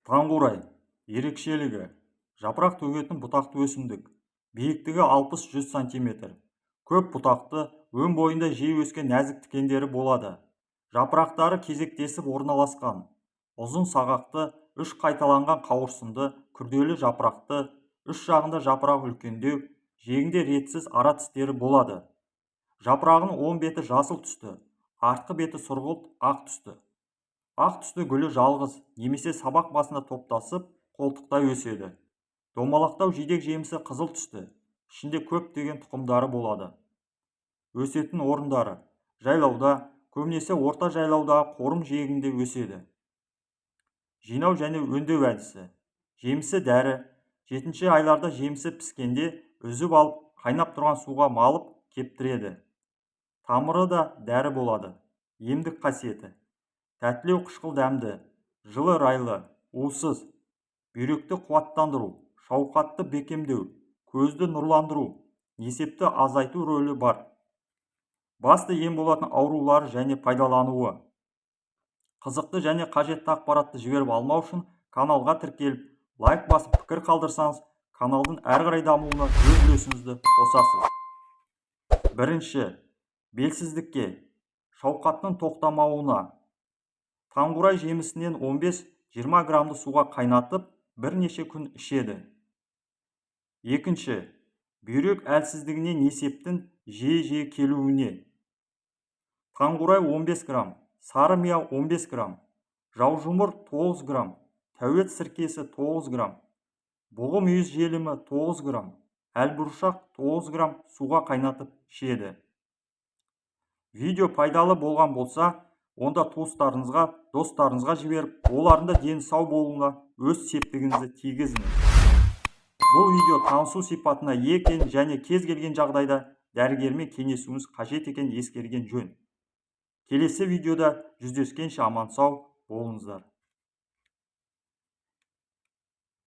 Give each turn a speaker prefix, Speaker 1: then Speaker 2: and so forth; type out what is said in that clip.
Speaker 1: Таңқурай ерекшелігі: жапырақ төгетін бұтақты өсімдік, биіктігі 60-100 см. Көп бұтақты, өн бойында жиі өскен нәзік тікендері болады. Жапырақтары кезектесіп орналасқан. Ұзын сағақты, үш қайталанған қауырсынды, күрделі жапырақты, үш жағында жапырақ үлкендеу, жегінде ретсіз ара тістері болады. Жапырағының оң беті жасыл түсті, артқы беті сұрғылт ақ түсті. Ақ түсті гүлі жалғыз, немесе сабақ басында топтасып, қолтықтай өседі. Домалақтау жидек жемісі қызыл түсті, ішінде көптеген тұқымдары болады. Өсетін орындары: жайлауда, көбінесе орта жайлаудағы қорым жиегінде өседі. Жинау және өңдеу әдісі: жемісі дәрі, 7 айларда жемісі піскенде үзіп алып, қайнап тұрған суға малып кептіреді. Тамыры да дәрі болады. Емдік қасиеті: тәттілеу, қышқыл дәмді, жылы райлы, уысыз, бүйректі қуаттандыру, шауқатты бекемдеу, көзді нұрландыру, несепті азайту рөлі бар. Басты ем болатын аурулары және пайдалануы: қызықты және қажетті ақпаратты жіберіп алмау үшін каналға тіркеліп, лайк басып пікір қалдырсаңыз, каналдың әрі қарай дамуына өз үлесіңізді қосасыз. Бірінші, белсіздікке, шауқаттың тоқтамауына. Таңқурай жемісінен 15-20 грамды суға қайнатып, бірнеше күн ішеді. Екінші, бүйрек әлсіздігіне, несептің жиі келуіне. Таңқурай 15 грамм, сары мия 15 грамм, жаужұмыр 9 грамм, тәует сіркесі 9 грамм, бұғы мүйіз желімі 9 грамм, әлбұршақ 9 грамм суға қайнатып ішеді. Видео пайдалы болған болса, онда туыстарыңызға, достарыңызға жіберіп, олардың да дені сау болуына өз септігіңізді тигізіңіз. Бұл видео танысу сипатына ие екен және кез келген жағдайда дәрігермен кеңесуіңіз қажет екенін ескерген жөн. Келесі видеода жүздескенше аман сау болыңыздар.